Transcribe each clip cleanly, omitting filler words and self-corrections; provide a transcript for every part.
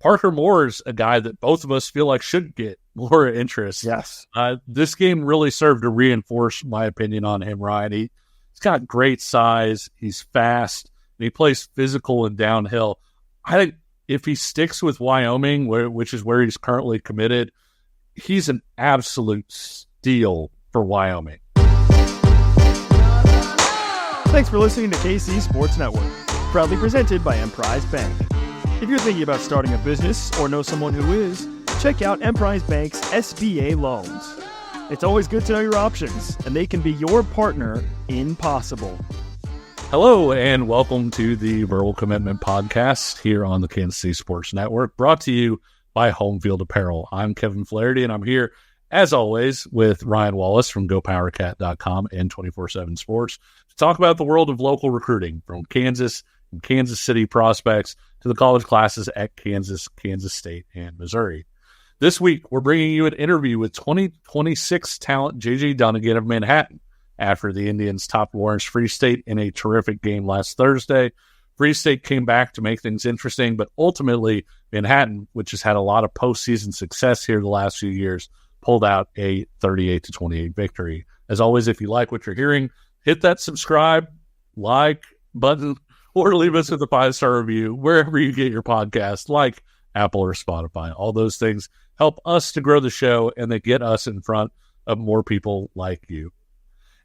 Parker Moore's a guy that both of us feel like should get more interest. Yes. This game really served to reinforce my opinion on him, Ryan. He's got great size. He's fast. And he plays physical and downhill. I think if he sticks with Wyoming, which is where he's currently committed, he's an absolute steal for Wyoming. Thanks for listening to KC Sports Network, proudly presented by Emprise Bank. If you're thinking about starting a business or know someone who is, check out Emprise Bank's SBA loans. It's always good to know your options, and they can be your partner in possible. Hello, and welcome to the Verbal Commitment Podcast here on the Kansas City Sports Network, brought to you by Home Field Apparel. I'm Kevin Flaherty, and I'm here, as always, with Ryan Wallace from GoPowerCat.com and 24/7 Sports to talk about the world of local recruiting, from Kansas and Kansas City prospects to the college classes at Kansas, Kansas State, and Missouri. This week, we're bringing you an interview with 2026 talent JJ Dunnigan of Manhattan after the Indians topped Lawrence Free State in a terrific game last Thursday. Free State came back to make things interesting, but ultimately Manhattan, which has had a lot of postseason success here the last few years, pulled out a 38-28 victory. As always, if you like what you're hearing, hit that subscribe, like button, or leave us with a 5-star review wherever you get your podcast, like Apple or Spotify. All those things help us to grow the show, and they get us in front of more people like you.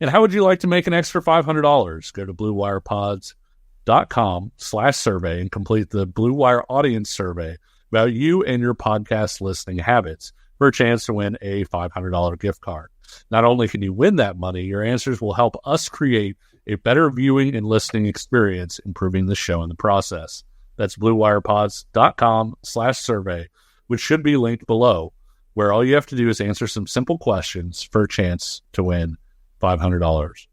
And how would you like to make an extra $500? Go to BlueWirePods.com/survey and complete the Blue Wire audience survey about you and your podcast listening habits for a chance to win a $500 gift card. Not only can you win that money, your answers will help us create a better viewing and listening experience, improving the show in the process. That's BlueWirePods.com/survey, which should be linked below, where all you have to do is answer some simple questions for a chance to win $500.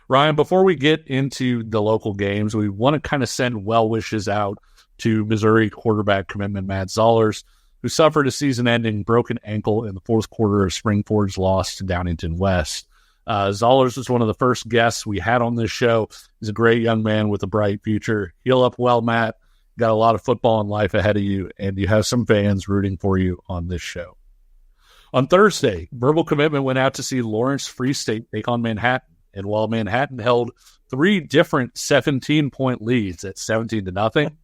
Ryan, before we get into the local games, we want to kind of send well wishes out to Missouri quarterback commitment Matt Zollers, who suffered a season-ending broken ankle in the fourth quarter of Springford's loss to Downingtown West. Zollers was one of the first guests we had on this show. He's a great young man with a bright future. Heal up well, Matt. Got a lot of football and life ahead of you, and you have some fans rooting for you on this show. On Thursday, Verbal Commitment went out to see Lawrence Free State take on Manhattan. And while Manhattan held three different 17-point leads at 17-0,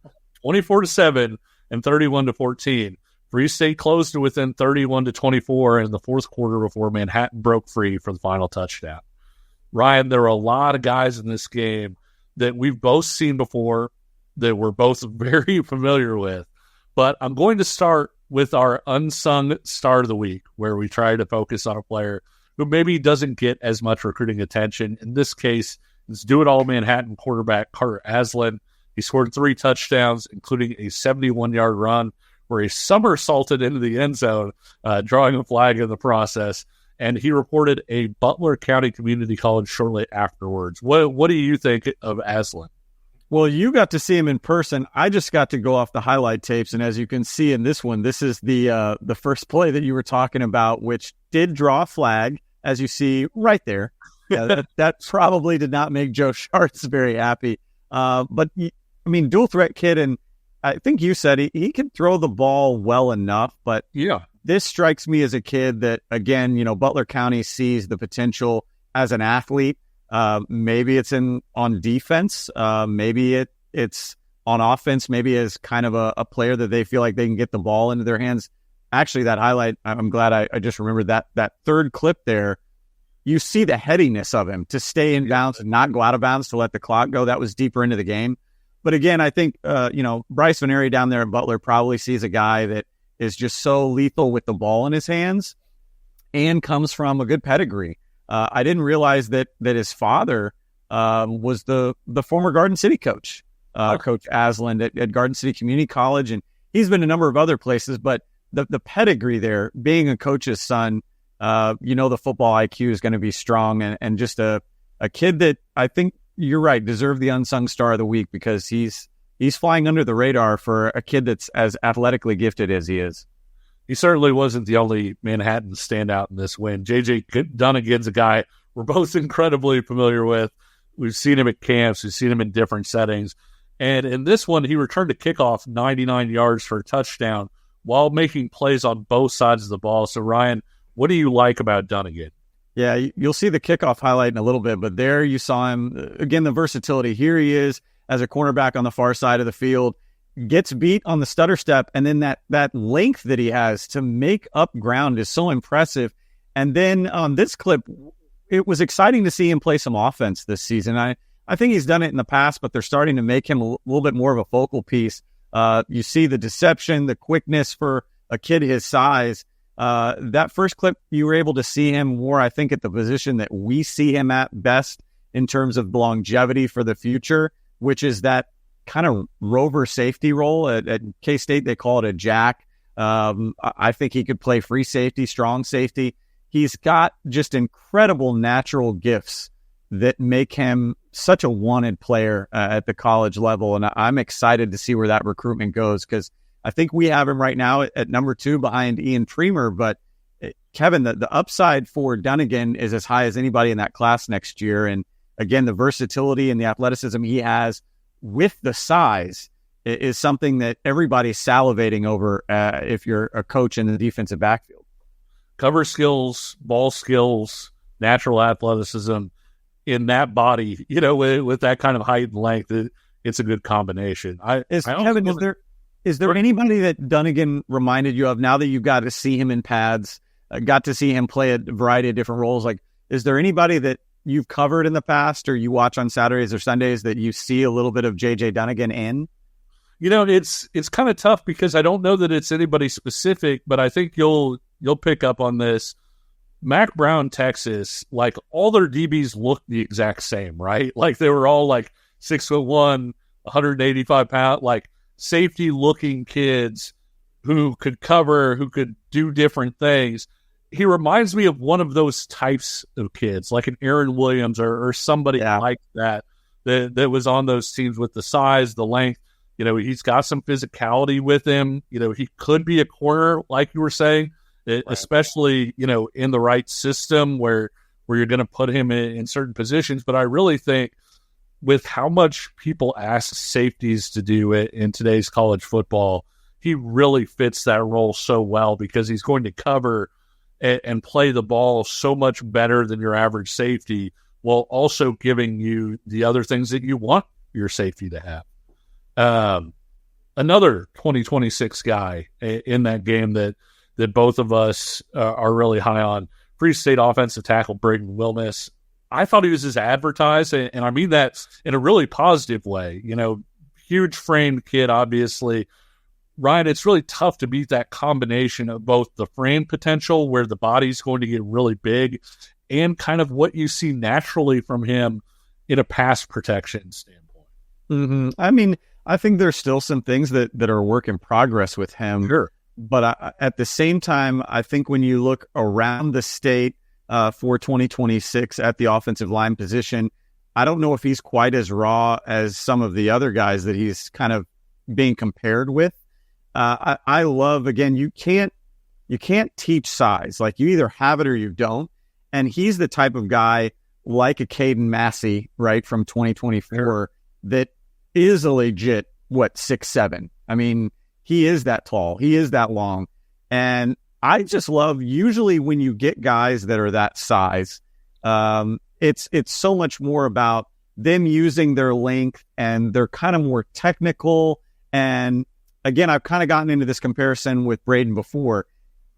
24-7, and 31-14, Free State closed to within 31-24 in the fourth quarter before Manhattan broke free for the final touchdown. Ryan, there were a lot of guys in this game that we've both seen before, that we're both very familiar with. But I'm going to start with our unsung star of the week, where we try to focus on a player who maybe doesn't get as much recruiting attention. In this case, it's do-it-all Manhattan quarterback Carter Asen. He scored 3 touchdowns, including a 71-yard run where he somersaulted into the end zone, drawing a flag in the process. And he reported a Butler County Community College shortly afterwards. What do you think of Asen? Well, you got to see him in person. I just got to go off the highlight tapes, and as you can see in this one, this is the first play that you were talking about, which did draw a flag, as you see right there. That probably did not make Joe Schartz very happy. But, I mean, dual threat kid, and I think you said he can throw the ball well enough, but yeah, this strikes me as a kid that, again, Butler County sees the potential as an athlete. Maybe it's on defense. Maybe it's on offense. Maybe as kind of a player that they feel like they can get the ball into their hands. Actually, that highlight, I'm glad I just remembered that third clip there. You see the headiness of him to stay in bounds and not go out of bounds to let the clock go. That was deeper into the game. But again, I think, Bryce Veneri down there in Butler probably sees a guy that is just so lethal with the ball in his hands and comes from a good pedigree. I didn't realize that his father was the former Garden City coach, Coach Asen at Garden City Community College, and he's been a number of other places. But the pedigree there, being a coach's son, the football IQ is going to be strong, and just a kid that I think you're right deserved the unsung star of the week, because he's flying under the radar for a kid that's as athletically gifted as he is. He certainly wasn't the only Manhattan standout in this win. JJ Dunnigan's a guy we're both incredibly familiar with. We've seen him at camps. We've seen him in different settings. And in this one, he returned a kickoff 99 yards for a touchdown while making plays on both sides of the ball. So, Ryan, what do you like about Dunnigan? Yeah, you'll see the kickoff highlight in a little bit, but there you saw him, again, the versatility. Here he is as a cornerback on the far side of the field, gets beat on the stutter step, and then that length that he has to make up ground is so impressive. And then on this clip, it was exciting to see him play some offense this season. I think he's done it in the past, but they're starting to make him a little bit more of a focal piece. You see the deception, the quickness for a kid his size. That first clip, you were able to see him more, I think, at the position that we see him at best in terms of longevity for the future, which is that kind of rover safety role. At K-State, they call it a jack. I think he could play free safety, strong safety. He's got just incredible natural gifts that make him such a wanted player at the college level. And I'm excited to see where that recruitment goes, because I think we have him right now at number 2 behind Ian Tremer. But Kevin, the upside for Dunnigan is as high as anybody in that class next year. And again, the versatility and the athleticism he has with the size is something that everybody's salivating over if you're a coach in the defensive backfield. Cover skills, ball skills, natural athleticism in that body, with that kind of height and length, it's a good combination. Kevin, is there anybody that Dunnigan reminded you of now that you got to see him in pads, got to see him play a variety of different roles? Like, is there anybody that you've covered in the past or you watch on Saturdays or Sundays that you see a little bit of JJ Dunnigan in? It's kind of tough because I don't know that it's anybody specific, but I think you'll pick up on this. Mac Brown, Texas, like all their DBs look the exact same, right? Like they were all like 6'1", 185 pounds, like safety looking kids who could cover, who could do different things. He reminds me of one of those types of kids, like an Aaron Williams or somebody like that was on those teams with the size, the length. He's got some physicality with him. He could be a corner, like you were saying, especially, in the right system where you're going to put him in certain positions. But I really think with how much people ask safeties to do it in today's college football, he really fits that role so well because he's going to cover and play the ball so much better than your average safety, while also giving you the other things that you want your safety to have. Another 2026 guy in that game that both of us are really high on, Free State offensive tackle Braden Willis. I thought he was as advertised, and I mean that in a really positive way. Huge framed kid, obviously. Ryan, it's really tough to beat that combination of both the frame potential, where the body's going to get really big, and kind of what you see naturally from him in a pass protection standpoint. Mm-hmm. I mean, I think there's still some things that are a work in progress with him. Sure. But at the same time, I think when you look around the state for 2026 at the offensive line position, I don't know if he's quite as raw as some of the other guys that he's kind of being compared with. I love, again, you can't teach size. Like, you either have it or you don't. And he's the type of guy like a Caden Massey, right, from 2024 that is a legit, 6'7". I mean, he is that tall. He is that long. And I just love, usually when you get guys that are that size, it's so much more about them using their length, and they're kind of more technical. And again, I've kind of gotten into this comparison with Braden before.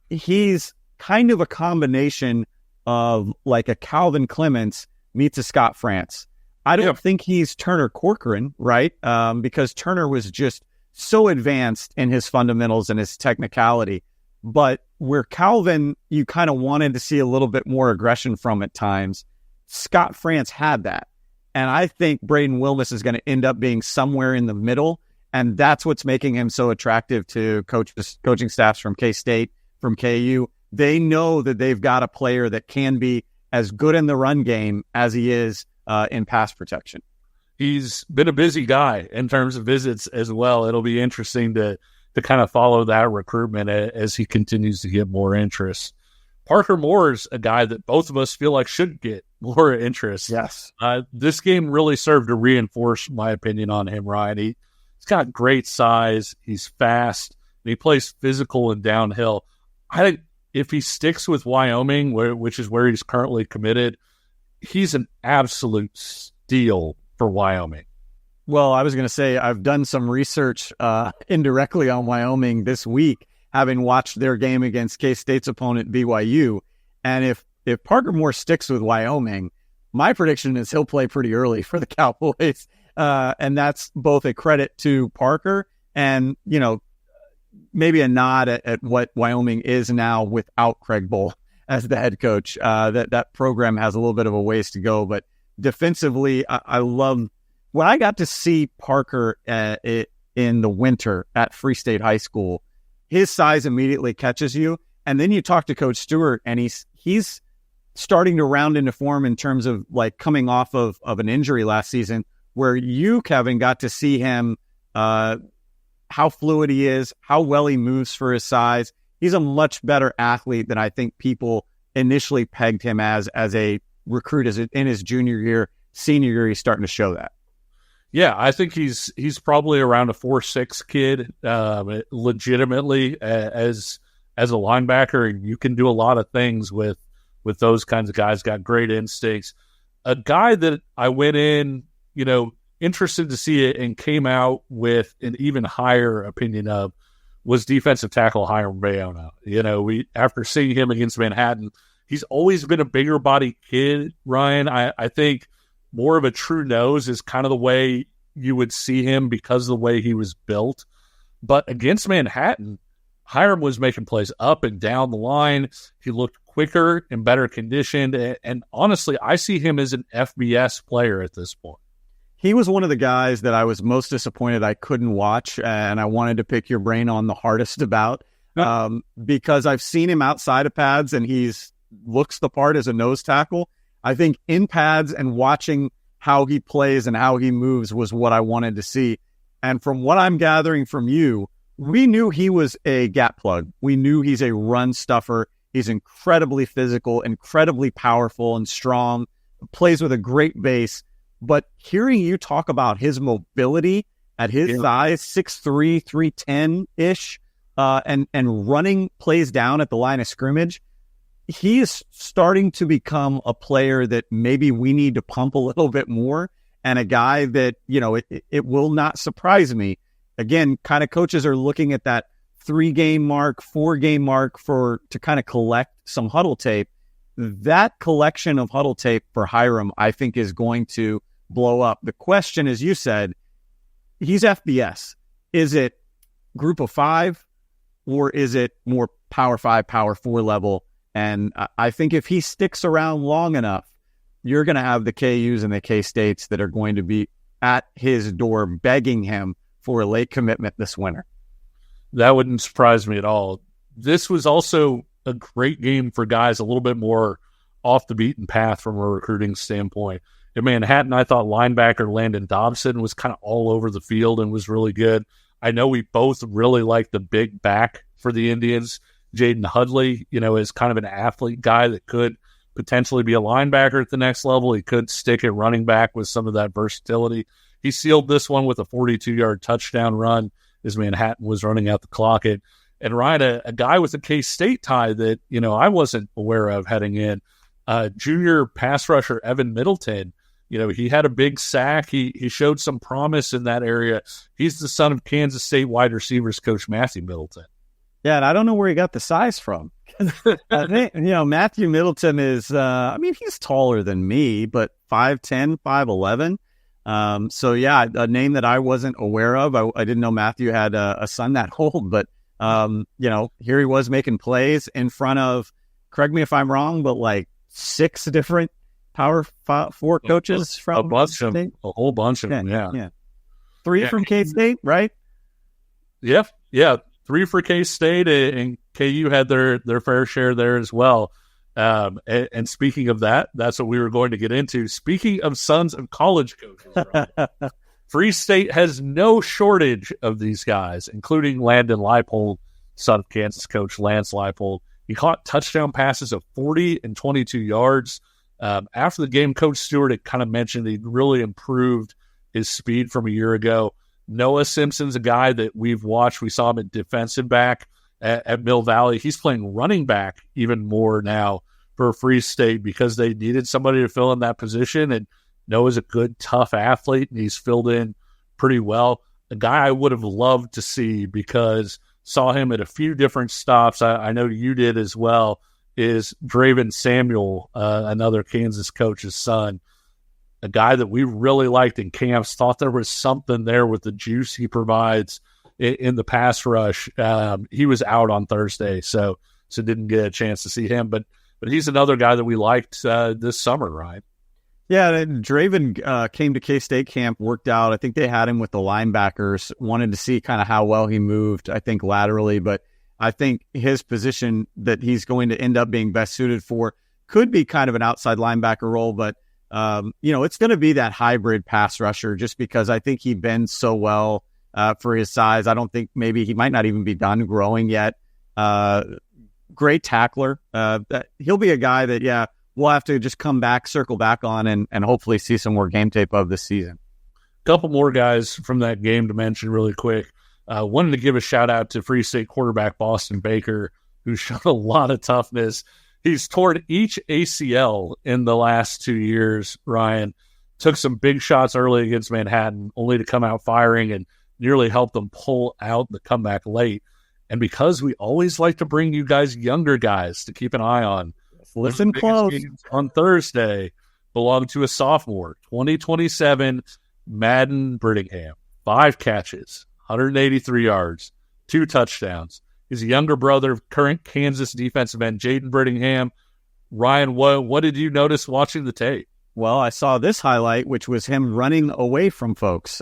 He's kind of a combination of like a Calvin Clements meets a Scott France. I don't think he's Turner Corcoran, right? Because Turner was just so advanced in his fundamentals and his technicality. But where Calvin, you kind of wanted to see a little bit more aggression from at times, Scott France had that. And I think Braden Willis is going to end up being somewhere in the middle. And that's what's making him so attractive to coaching staffs from K-State, from KU. They know that they've got a player that can be as good in the run game as he is in pass protection. He's been a busy guy in terms of visits as well. It'll be interesting to kind of follow that recruitment as he continues to get more interest. Parker Moore's a guy that both of us feel like should get more interest. Yes. This game really served to reinforce my opinion on him, Ryan. He's got great size. He's fast. And he plays physical and downhill. I think if he sticks with Wyoming, which is where he's currently committed, he's an absolute steal for Wyoming. Well, I was going to say I've done some research indirectly on Wyoming this week, having watched their game against K-State's opponent, BYU. And if Parker Moore sticks with Wyoming, my prediction is he'll play pretty early for the Cowboys. And that's both a credit to Parker and, maybe a nod at what Wyoming is now without Craig Bohl as the head coach. That program has a little bit of a ways to go. But defensively, I love when I got to see Parker in the winter at Free State High School. His size immediately catches you. And then you talk to Coach Stewart, and he's starting to round into form in terms of like coming off of an injury last season, where you, Kevin, got to see him, how fluid he is, how well he moves for his size. He's a much better athlete than I think people initially pegged him as a recruit in his junior year. Senior year, he's starting to show that. Yeah, I think he's probably around a 4'6" kid, legitimately as a linebacker, and you can do a lot of things with those kinds of guys. Got great instincts. A guy that I went in, interested to see it and came out with an even higher opinion of was defensive tackle Hyam Bayona. After seeing him against Manhattan, he's always been a bigger body kid, Ryan. I think more of a true nose is kind of the way you would see him because of the way he was built. But against Manhattan, Hyam was making plays up and down the line. He looked quicker and better conditioned. And honestly, I see him as an FBS player at this point. He was one of the guys that I was most disappointed I couldn't watch, and I wanted to pick your brain on the hardest about, because I've seen him outside of pads, and he's looks the part as a nose tackle. I think in pads and watching how he plays and how he moves was what I wanted to see. And from what I'm gathering from you, we knew he was a gap plug. We knew he's a run stuffer. He's incredibly physical, incredibly powerful and strong, plays with a great base. But hearing you talk about his mobility at his size, 6'3", 310-ish, and running plays down at the line of scrimmage, he is starting to become a player that maybe we need to pump a little bit more, and a guy that, it will not surprise me. Again, kind of coaches are looking at that 3-game mark, 4-game mark to kind of collect some huddle tape. That collection of huddle tape for Hyam, I think, is going to blow up. The question, as you said, he's FBS. Is it group of 5, or is it more Power 5, Power 4 level? And I think if he sticks around long enough, you're going to have the KUs and the K-States that are going to be at his door begging him for a late commitment this winter. That wouldn't surprise me at all. This was also a great game for guys a little bit more off the beaten path from a recruiting standpoint. In Manhattan, I thought linebacker Landon Dobson was kind of all over the field and was really good. I know we both really like the big back for the Indians. Jaden Hudley, is kind of an athlete guy that could potentially be a linebacker at the next level. He could stick at running back with some of that versatility. He sealed this one with a 42-yard touchdown run as Manhattan was running out the clock. And Ryan, a guy with a K-State tie that, I wasn't aware of heading in, junior pass rusher Evan Middleton. He had a big sack. He showed some promise in that area. He's the son of Kansas State wide receivers coach Matthew Middleton. Yeah, and I don't know where he got the size from. I think, Matthew Middleton is, he's taller than me, but 5'10", 5'11". So, yeah, a name that I wasn't aware of. I didn't know Matthew had a son that old, but, here he was making plays in front of, correct me if I'm wrong, but like 6 different Power 4 coaches from a whole bunch of them. Yeah. 3 from K-State, right? Yeah. 3 for K-State, and KU had their fair share there as well. And speaking of that, that's what we were going to get into. Speaking of sons of college coaches, Free State has no shortage of these guys, including Landon Leipold, son of Kansas coach Lance Leipold. He caught touchdown passes of 40 and 22 yards. After the game, Coach Stewart had kind of mentioned he'd really improved his speed from a year ago. Noah Simpson's a guy that we've watched. We saw him at defensive back at Mill Valley. He's playing running back even more now for Free State because they needed somebody to fill in that position. And Noah's a good, tough athlete, and he's filled in pretty well. A guy I would have loved to see because saw him at a few different stops. I know you did as well, is Draven Samuel, another Kansas coach's son, a guy that we really liked in camps, thought there was something there with the juice he provides in the pass rush. He was out on Thursday, so didn't get a chance to see him. But he's another guy that we liked this summer, right? Yeah, Draven came to K-State camp, worked out. I think they had him with the linebackers, wanted to see kind of how well he moved, I think, laterally. But I think his position that he's going to end up being best suited for could be kind of an outside linebacker role. But, it's going to be that hybrid pass rusher just because I think he bends so well for his size. I don't think maybe he might not even be done growing yet. Great tackler. He'll be a guy that, we'll have to just circle back on and hopefully see some more game tape of this season. A couple more guys from that game to mention really quick. Wanted to give a shout out to Free State quarterback Boston Baker, who showed a lot of toughness. He's torn each ACL in the last 2 years, Ryan. Took some big shots early against Manhattan, only to come out firing and nearly helped them pull out the comeback late. And because we always like to bring you guys younger guys to keep an eye on, listen close. On Thursday, belong to a sophomore, 2027 Madden Brittingham. 5 catches, 183 yards, 2 touchdowns. His younger brother of current Kansas defensive end Jaden Brittingham. Ryan, what did you notice watching the tape? Well, I saw this highlight, which was him running away from folks.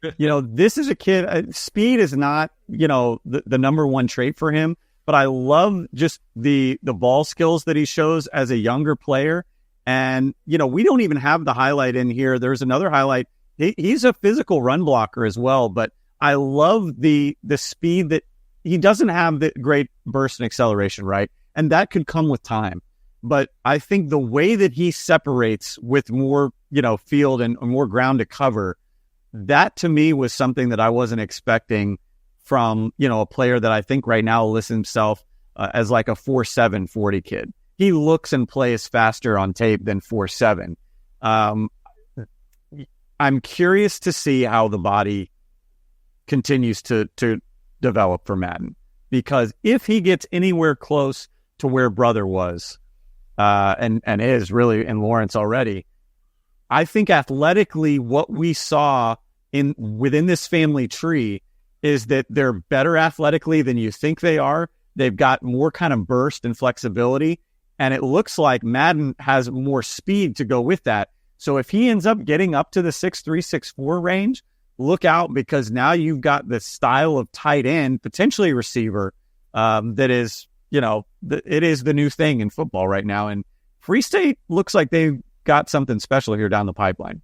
This is a kid. Speed is not, the number one trait for him. But I love just the ball skills that he shows as a younger player. And, we don't even have the highlight in here. There's another highlight. He's a physical run blocker as well. But I love the speed that he doesn't have the great burst and acceleration, right? And that could come with time. But I think the way that he separates with more, field and more ground to cover, that to me was something that I wasn't expecting from, a player that I think right now lists himself as like a 4.7 40 kid. He looks and plays faster on tape than 4.7. I'm curious to see how the body continues to develop for Madden, because if he gets anywhere close to where brother was, and is really in Lawrence already, I think athletically what we saw within this family tree is that they're better athletically than you think they are. They've got more kind of burst and flexibility, and it looks like Madden has more speed to go with that. So if he ends up getting up to the 6'3", 6'4" range, look out, because now you've got the style of tight end, potentially receiver, that is, it is the new thing in football right now. And Free State looks like they've got something special here down the pipeline.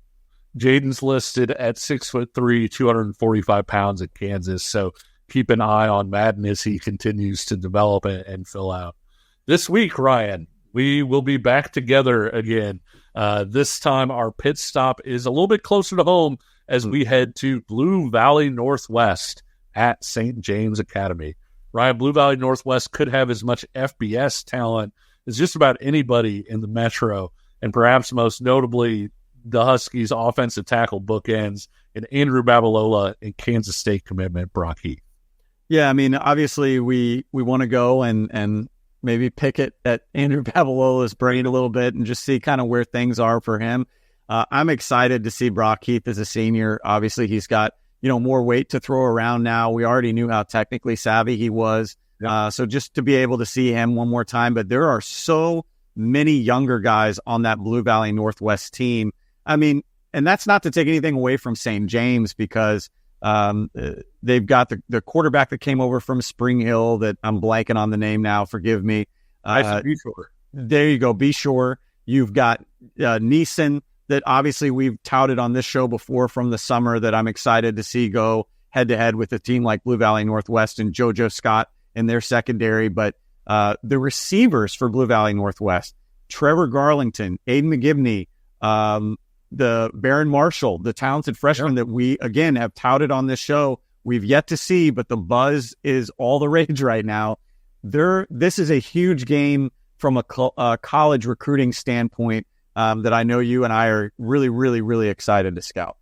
Jaden's listed at 6'3", 245 pounds at Kansas. So keep an eye on Madden as he continues to develop and fill out. This week, Ryan, we will be back together again. This time our pit stop is a little bit closer to home as we head to Blue Valley Northwest at St. James Academy. Ryan, Blue Valley Northwest could have as much FBS talent as just about anybody in the Metro, and perhaps most notably the Huskies' offensive tackle bookends in Andrew Babalola and Kansas State commitment Brock Heath. Yeah, I mean, obviously we want to go and maybe pick it at Andrew Babalola's brain a little bit and just see kind of where things are for him. I'm excited to see Brock Heath as a senior. Obviously, he's got, more weight to throw around now. We already knew how technically savvy he was. Yeah. So just to be able to see him one more time. But there are so many younger guys on that Blue Valley Northwest team. I mean, and that's not to take anything away from St. James, because they've got the quarterback that came over from Spring Hill that I'm blanking on the name now. Forgive me. Be sure. There you go. Be sure. You've got Neeson that obviously we've touted on this show before from the summer that I'm excited to see go head-to-head with a team like Blue Valley Northwest and JoJo Scott in their secondary. But the receivers for Blue Valley Northwest, Trevor Garlington, Aiden McGivney, the Baron Marshall, the talented freshman that we, again, have touted on this show. We've yet to see, but the buzz is all the rage right now. This is a huge game from a college recruiting standpoint that I know you and I are really, really, really excited to scout.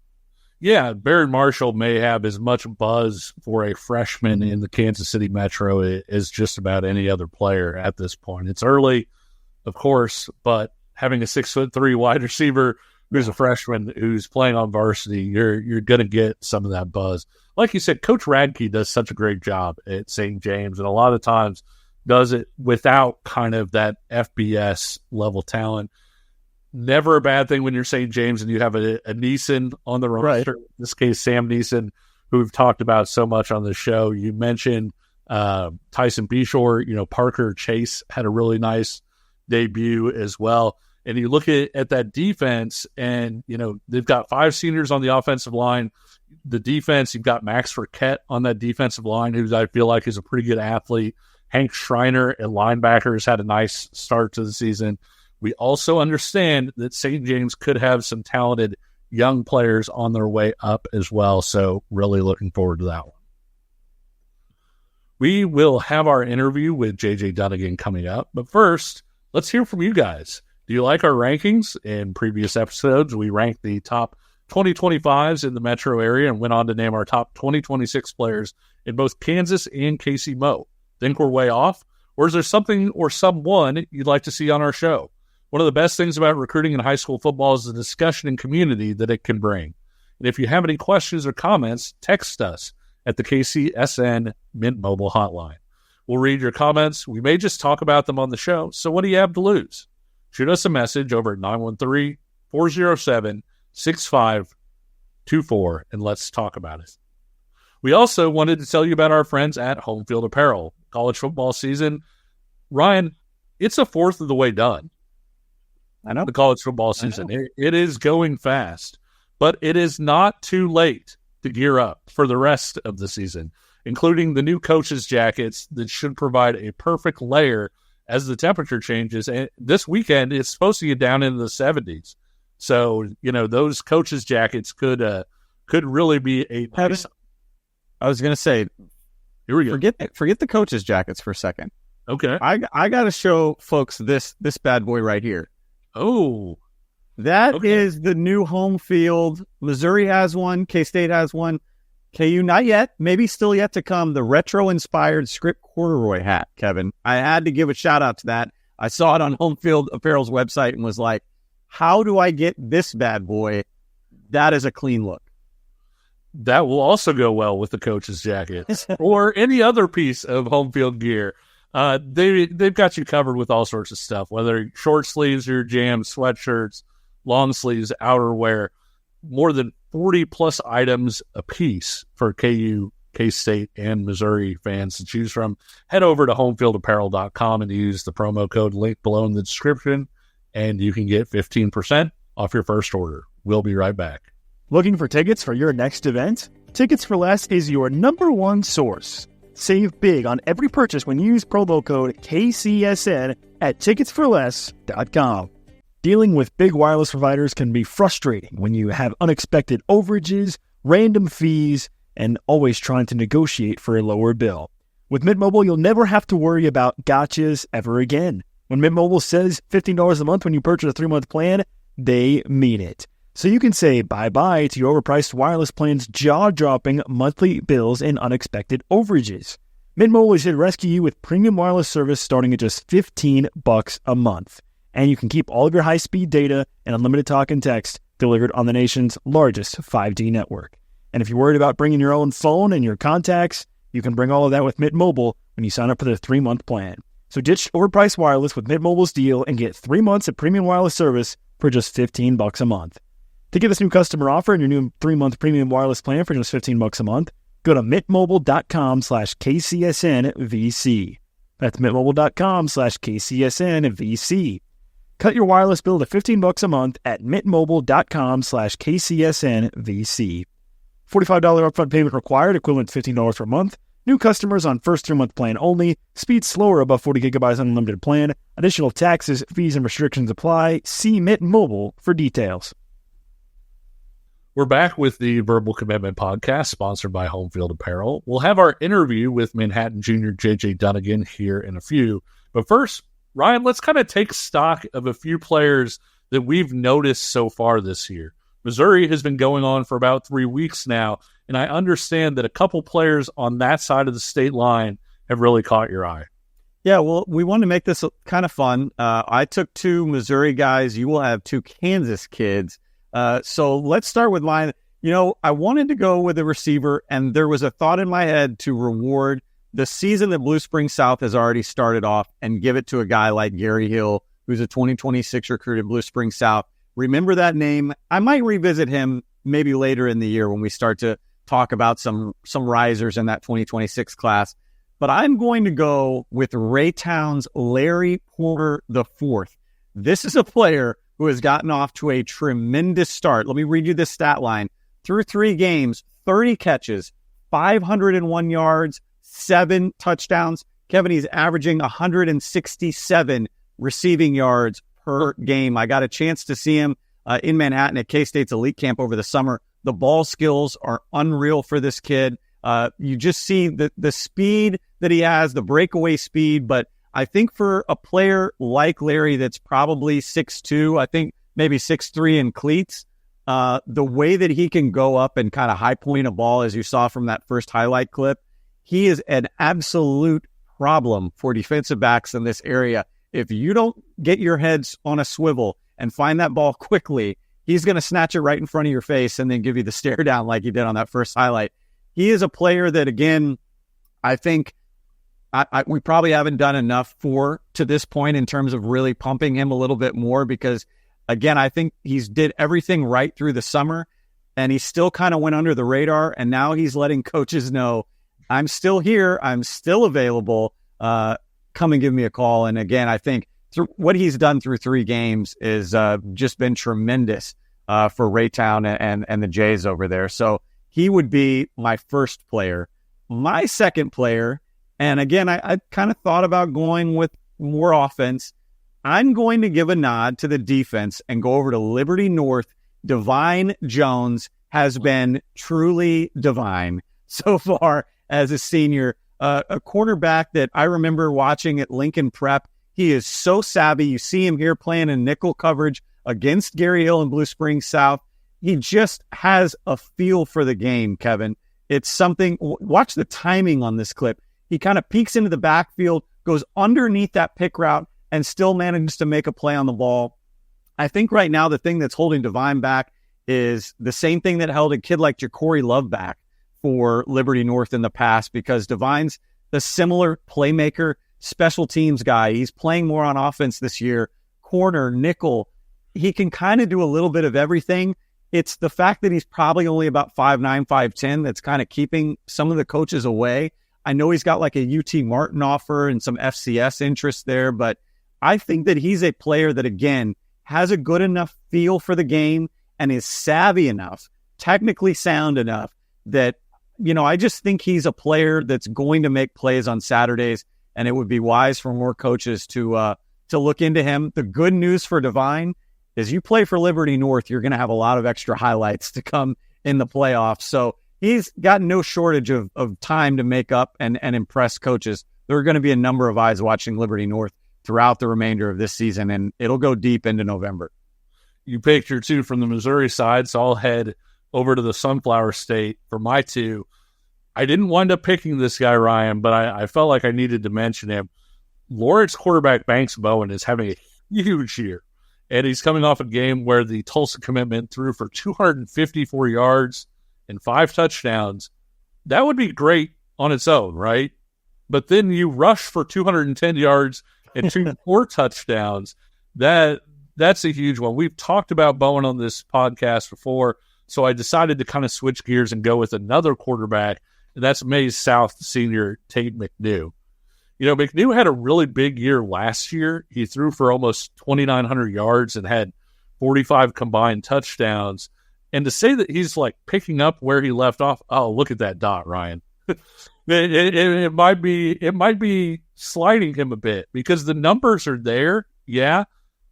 Yeah, Baron Marshall may have as much buzz for a freshman in the Kansas City Metro as just about any other player at this point. It's early, of course, but having a 6'3" wide receiver who's a freshman who's playing on varsity, you're going to get some of that buzz. Like you said, Coach Radke does such a great job at St. James, and a lot of times does it without kind of that FBS level talent. Never a bad thing when you're St. James and you have a Neeson on the roster. Right. In this case, Sam Neeson, who we've talked about so much on the show. You mentioned Tyson Beshore. Parker Chase had a really nice debut as well. And you look at that defense, and, they've got 5 seniors on the offensive line. The defense, you've got Max Burkett on that defensive line, who I feel like is a pretty good athlete. Hank Schreiner at linebacker has had a nice start to the season. We also understand that St. James could have some talented young players on their way up as well, so really looking forward to that one. We will have our interview with JJ Dunnigan coming up, but first, let's hear from you guys. Do you like our rankings? In previous episodes, we ranked the top 2025s in the metro area and went on to name our top 2026 players in both Kansas and KC-Mo. Think we're way off? Or is there something or someone you'd like to see on our show? One of the best things about recruiting in high school football is the discussion and community that it can bring. And if you have any questions or comments, text us at the KCSN Mint Mobile hotline. We'll read your comments. We may just talk about them on the show. So what do you have to lose? Shoot us a message over at 913-407-6524, and let's talk about it. We also wanted to tell you about our friends at Home Field Apparel. College football season, Ryan, it's a fourth of the way done. I know. The college football season. It is going fast, but it is not too late to gear up for the rest of the season, including the new coaches' jackets that should provide a perfect layer as the temperature changes. And this weekend, it's supposed to get down into the 70s. So, those coaches' jackets could really be a nice. I was going to say, here we go. Forget the coaches' jackets for a second. Okay. I got to show folks this bad boy right here. Oh, that is the new Home Field. Missouri has one. K-State has one. KU, not yet. Maybe still yet to come. The retro-inspired script corduroy hat, Kevin. I had to give a shout-out to that. I saw it on Home Field Apparel's website and was like, how do I get this bad boy? That is a clean look. That will also go well with the coach's jackets or any other piece of Home Field gear. They've got you covered with all sorts of stuff, whether short sleeves or jams, sweatshirts, long sleeves, outerwear, more than 40-plus items a piece for KU, K-State, and Missouri fans to choose from. Head over to homefieldapparel.com and use the promo code linked below in the description, and you can get 15% off your first order. We'll be right back. Looking for tickets for your next event? Tickets for Less is your number one source. Save big on every purchase when you use promo code KCSN at ticketsforless.com. Dealing with big wireless providers can be frustrating when you have unexpected overages, random fees, and always trying to negotiate for a lower bill. With Mint Mobile, you'll never have to worry about gotchas ever again. When Mint Mobile says $15 a month when you purchase a 3-month plan, they mean it. So you can say bye-bye to your overpriced wireless plan's jaw-dropping monthly bills and unexpected overages. Mint Mobile is here to rescue you with premium wireless service starting at just $15 a month. And you can keep all of your high-speed data and unlimited talk and text delivered on the nation's largest 5G network. And if you're worried about bringing your own phone and your contacts, you can bring all of that with Mint Mobile when you sign up for their 3-month plan. So ditch overpriced wireless with Mint Mobile's deal and get 3 months of premium wireless service for just $15 a month. To get this new customer offer and your new 3-month premium wireless plan for just $15 a month, go to mintmobile.com/KCSNVC. That's mintmobile.com/KCSNVC. Cut your wireless bill to $15 a month at mintmobile.com/KCSNVC. $45 upfront payment required, equivalent to $15 per month. New customers on first 3-month plan only. Speed slower above 40 gigabytes on unlimited plan. Additional taxes, fees, and restrictions apply. See Mint Mobile for details. We're back with the Verbal Commitment Podcast, sponsored by Home Field Apparel. We'll have our interview with Manhattan junior JJ Dunnigan here in a few. But first, Ryan, let's kind of take stock of a few players that we've noticed so far this year. Missouri has been going on for about 3 weeks now, and I understand that a couple players on that side of the state line have really caught your eye. Yeah, well, we wanted to make this kind of fun. I took 2 Missouri guys. You will have 2 Kansas kids. So let's start with mine. I wanted to go with a receiver, and there was a thought in my head to reward the season that Blue Springs South has already started off and give it to a guy like Gary Hill, who's a 2026 recruit at Blue Springs South. Remember that name. I might revisit him maybe later in the year when we start to talk about some risers in that 2026 class. But I'm going to go with Raytown's Larry Porter IV. This is a player who has gotten off to a tremendous start. Let me read you this stat line. Through 3 games, 30 catches, 501 yards, 7 touchdowns. Kevin, he's averaging 167 receiving yards per game. I got a chance to see him in Manhattan at K-State's Elite Camp over the summer. The ball skills are unreal for this kid. You just see the speed that he has, the breakaway speed, but I think for a player like Larry that's probably 6'2", I think maybe 6'3" in cleats, the way that he can go up and kind of high point a ball, as you saw from that first highlight clip, he is an absolute problem for defensive backs in this area. If you don't get your heads on a swivel and find that ball quickly, he's going to snatch it right in front of your face and then give you the stare down like he did on that first highlight. He is a player that, again, I think we probably haven't done enough for to this point in terms of really pumping him a little bit more because, again, I think he's did everything right through the summer and he still kind of went under the radar, and now he's letting coaches know, I'm still here, I'm still available, come and give me a call. And again, I think what he's done through 3 games is just been tremendous for Raytown and the Jays over there. So he would be my first player. My second player, and again, I kind of thought about going with more offense. I'm going to give a nod to the defense and go over to Liberty North. Divine Jones has been truly divine so far as a senior. A cornerback that I remember watching at Lincoln Prep. He is so savvy. You see him here playing in nickel coverage against Gary Hill and Blue Springs South. He just has a feel for the game, Kevin. It's something. Watch the timing on this clip. He kind of peeks into the backfield, goes underneath that pick route, and still manages to make a play on the ball. I think right now the thing that's holding Divine back is the same thing that held a kid like Ja'Cory Love back for Liberty North in the past, because Divine's the similar playmaker, special teams guy. He's playing more on offense this year, corner, nickel. He can kind of do a little bit of everything. It's the fact that he's probably only about 5'9", 5'10" that's kind of keeping some of the coaches away. I know he's got like a UT Martin offer and some FCS interest there, but I think that he's a player that, again, has a good enough feel for the game and is savvy enough, technically sound enough that, I just think he's a player that's going to make plays on Saturdays, and it would be wise for more coaches to look into him. The good news for Divine is you play for Liberty North, you're going to have a lot of extra highlights to come in the playoffs. So he's got no shortage of time to make up and impress coaches. There are going to be a number of eyes watching Liberty North throughout the remainder of this season, and it'll go deep into November. You picked your 2 from the Missouri side, so I'll head over to the Sunflower State for my 2. I didn't wind up picking this guy, Ryan, but I felt like I needed to mention him. Lawrence quarterback Banks Bowen is having a huge year, and he's coming off a game where the Tulsa commitment threw for 254 yards and 5 touchdowns. That would be great on its own, right? But then you rush for 210 yards and 2 more touchdowns. That's a huge one. We've talked about Bowen on this podcast before, so I decided to kind of switch gears and go with another quarterback, and that's Maize South senior Tate McNew. McNew had a really big year last year. He threw for almost 2,900 yards and had 45 combined touchdowns. And to say that he's like picking up where he left off, oh, look at that dot, Ryan. it might be sliding him a bit because the numbers are there, yeah.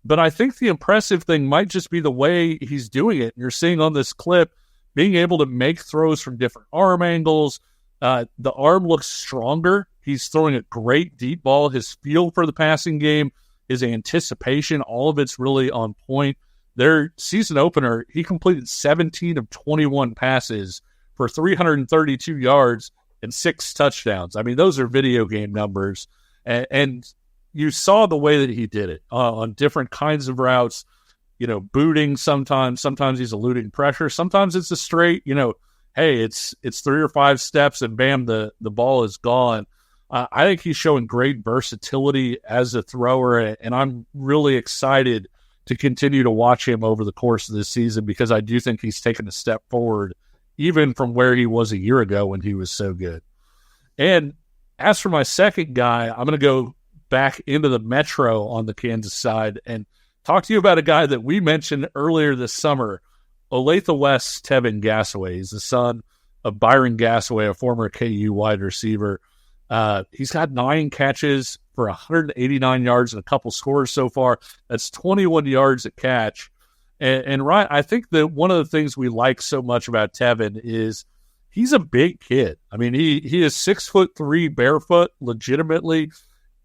But I think the impressive thing might just be the way he's doing it. You're seeing on this clip being able to make throws from different arm angles. The arm looks stronger. He's throwing a great deep ball. His feel for the passing game, his anticipation, all of it's really on point. Their season opener, he completed 17 of 21 passes for 332 yards and 6 touchdowns. I mean, those are video game numbers. And you saw the way that he did it on different kinds of routes, booting sometimes he's eluding pressure. Sometimes it's a straight, hey, it's 3 or 5 steps and bam, the ball is gone. I think he's showing great versatility as a thrower, and I'm really excited to continue to watch him over the course of this season because I do think he's taken a step forward even from where he was a year ago when he was so good. And as for my second guy, I'm going to go back into the Metro on the Kansas side and talk to you about a guy that we mentioned earlier this summer, Olathe West's Tevin Gasway. He's the son of Byron Gasway, a former KU wide receiver. He's got 9 catches for 189 yards and a couple scores so far. That's 21 yards a catch. And Ryan, I think that one of the things we like so much about Tevin is he's a big kid. I mean, he is 6'3" barefoot, legitimately,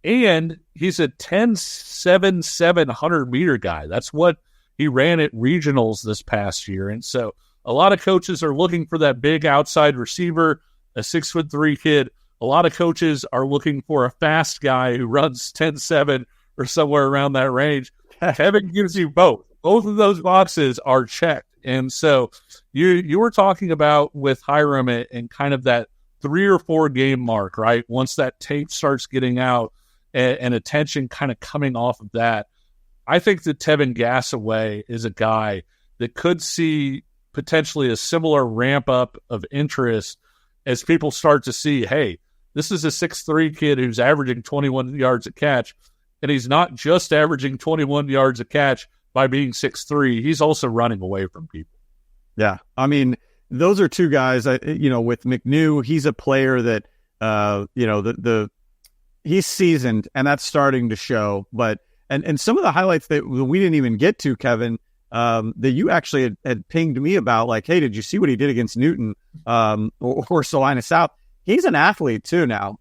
and he's a 10.7 700-meter guy. That's what he ran at regionals this past year. And so a lot of coaches are looking for that big outside receiver, a 6'3" kid. A lot of coaches are looking for a fast guy who runs 10.7 or somewhere around that range. Tevin gives you both. Both of those boxes are checked. And so you were talking about with Hyam and kind of that 3 or 4 game mark, right? Once that tape starts getting out and attention kind of coming off of that, I think that Tevin Gasway is a guy that could see potentially a similar ramp up of interest as people start to see, hey, this is a 6'3" kid who's averaging 21 yards a catch, and he's not just averaging 21 yards a catch by being 6'3". He's also running away from people. Yeah, I mean, those are 2 guys. With McNew, he's a player that he's seasoned, and that's starting to show. But and some of the highlights that we didn't even get to, Kevin, that you actually had pinged me about, like, hey, did you see what he did against Newton or Salina South? He's an athlete too now.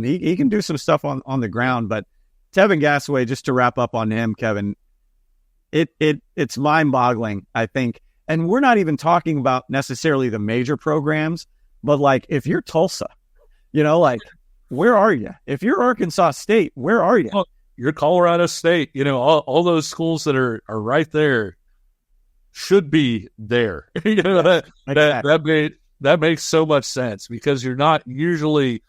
He can do some stuff on the ground. But Tevin Gasway, just to wrap up on him, Kevin, it's mind-boggling, I think. And we're not even talking about necessarily the major programs, but like if you're Tulsa, where are you? If you're Arkansas State, where are you? Well, you're Colorado State. All those schools that are right there should be there. That makes so much sense because you're not usually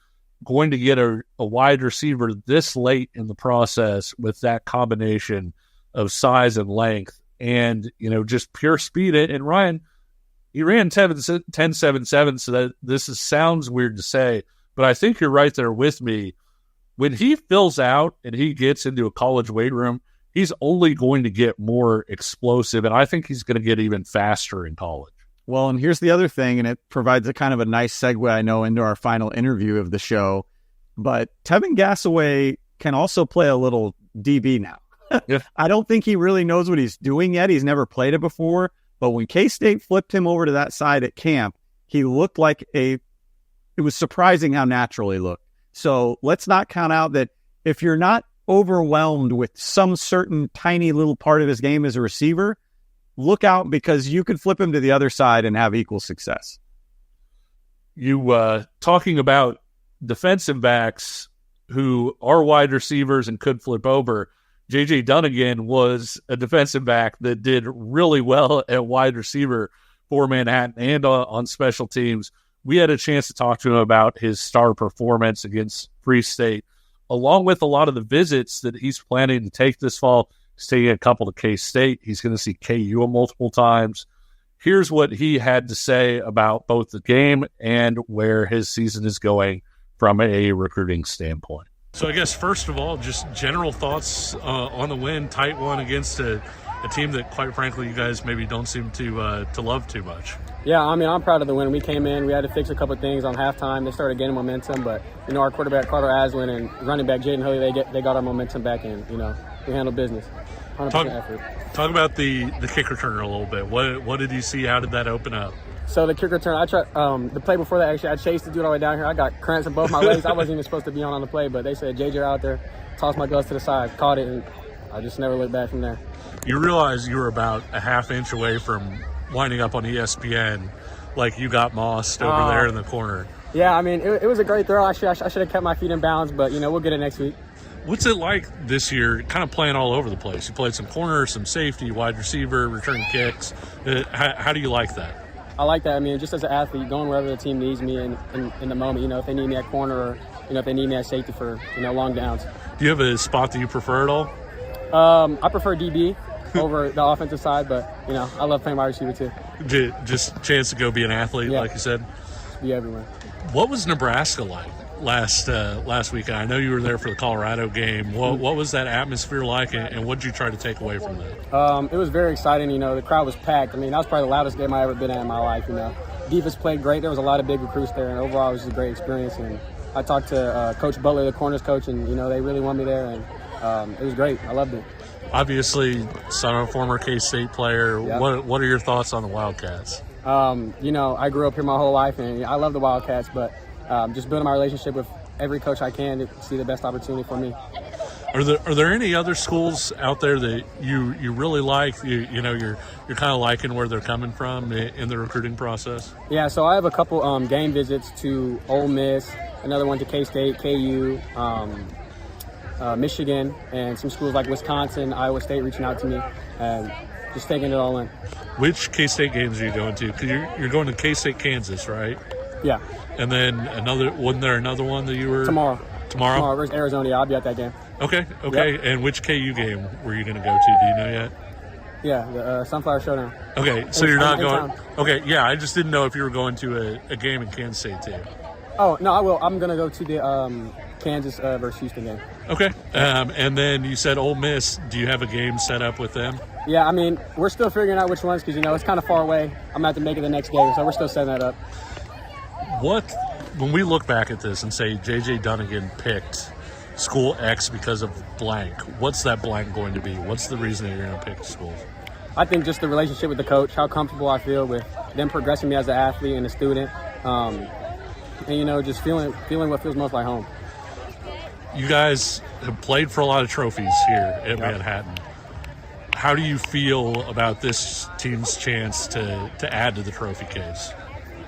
going to get a wide receiver this late in the process with that combination of size and length and, just pure speed. And Ryan, he ran 10.77, so that sounds weird to say, but I think you're right there with me. When he fills out and he gets into a college weight room, he's only going to get more explosive, and I think he's going to get even faster in college. Well, and here's the other thing, and it provides a kind of a nice segue, I know, into our final interview of the show, but Tevin Gasway can also play a little DB now. Yeah. I don't think he really knows what he's doing yet. He's never played it before, but when K-State flipped him over to that side at camp, he looked like it was surprising how natural he looked. So let's not count out that if you're not overwhelmed with some certain tiny little part of his game as a receiver, look out because you could flip him to the other side and have equal success. You talking about defensive backs who are wide receivers and could flip over. JJ Dunnigan was a defensive back that did really well at wide receiver for Manhattan and on special teams. We had a chance to talk to him about his star performance against Free State, along with a lot of the visits that he's planning to take this fall. He's taking a couple to K-State. He's going to see KU multiple times. Here's what he had to say about both the game and where his season is going from a recruiting standpoint. So I guess first of all, just general thoughts on the win, tight one against a team that, quite frankly, you guys maybe don't seem to love too much. Yeah, I mean, I'm proud of the win. We came in, we had to fix a couple of things on halftime. They started gaining momentum, but, our quarterback, Carter Aslan, and running back, Jaden Hoey, they got our momentum back, and, we handled business. 100% effort. Talk about the kick returner a little bit. What did you see? How did that open up? So the kick return, I tried the play before that. Actually, I chased the dude all the way down here. I got cramps in both my legs. I wasn't even supposed to be on the play, but they said JJ out there, tossed my gloves to the side, caught it, and I just never looked back from there. You realize you were about a half inch away from winding up on ESPN, like you got mossed over there in the corner. Yeah, I mean, it was a great throw. I should have kept my feet in bounds, but we'll get it next week. What's it like this year, kind of playing all over the place? You played some corner, some safety, wide receiver, return kicks. How do you like that? I like that. I mean, just as an athlete, going wherever the team needs me in the moment. If they need me at corner or, if they need me at safety for, long downs. Do you have a spot that you prefer at all? I prefer DB over the offensive side, but, I love playing wide receiver too. Just chance to go be an athlete, like you said? Be everywhere. What was Nebraska like last weekend? I know you were there for the Colorado game. What was that atmosphere like, and what did you try to take away from that? It was very exciting. The crowd was packed. I mean, that was probably the loudest game I ever been in my life. Defense played great. There was a lot of big recruits there, and overall it was a great experience. And I talked to Coach Butler, the corners coach, and they really want me there, and it was great. I loved it. Obviously, son of a former K-State player. Yep. What are your thoughts on the Wildcats? I grew up here my whole life, and I love the Wildcats, but just building my relationship with every coach I can to see the best opportunity for me. Are there any other schools out there that you really like? You're kind of liking where they're coming from in the recruiting process? Yeah, so I have a couple game visits to Ole Miss, another one to K-State, KU, Michigan, and some schools like Wisconsin, Iowa State reaching out to me, and just taking it all in. Which K-State games are you going to? Because you're going to K-State, Kansas, right? Yeah. And then wasn't there another one that you were? Tomorrow. Tomorrow? Where's Arizona? Yeah, I'll be at that game. Okay. Yep. And which KU game were you going to go to? Do you know yet? Yeah, the Sunflower Showdown. Okay, so you're not going. Okay, yeah, I just didn't know if you were going to a game in Kansas State too. Oh no, I will. I'm going to go to the Kansas versus Houston game. Okay, and then you said Ole Miss. Do you have a game set up with them? Yeah, I mean, we're still figuring out which ones because it's kind of far away. I'm going to have to make it the next day, so we're still setting that up. When we look back at this and say JJ Dunnigan picked school X because of blank, what's that blank going to be? What's the reason that you're going to pick schools? I think just the relationship with the coach, how comfortable I feel with them progressing me as an athlete and a student, and just feeling what feels most like home. You guys have played for a lot of trophies here at Manhattan. How do you feel about this team's chance to add to the trophy case?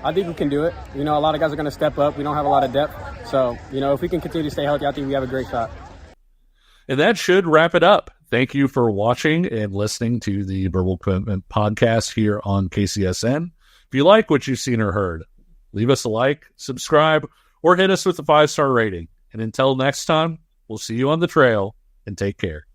I think we can do it. A lot of guys are going to step up. We don't have a lot of depth. So, if we can continue to stay healthy, I think we have a great shot. And that should wrap it up. Thank you for watching and listening to the Verbal Commitment podcast here on KCSN. If you like what you've seen or heard, leave us a like, subscribe, or hit us with a 5-star rating. And until next time, we'll see you on the trail, and take care.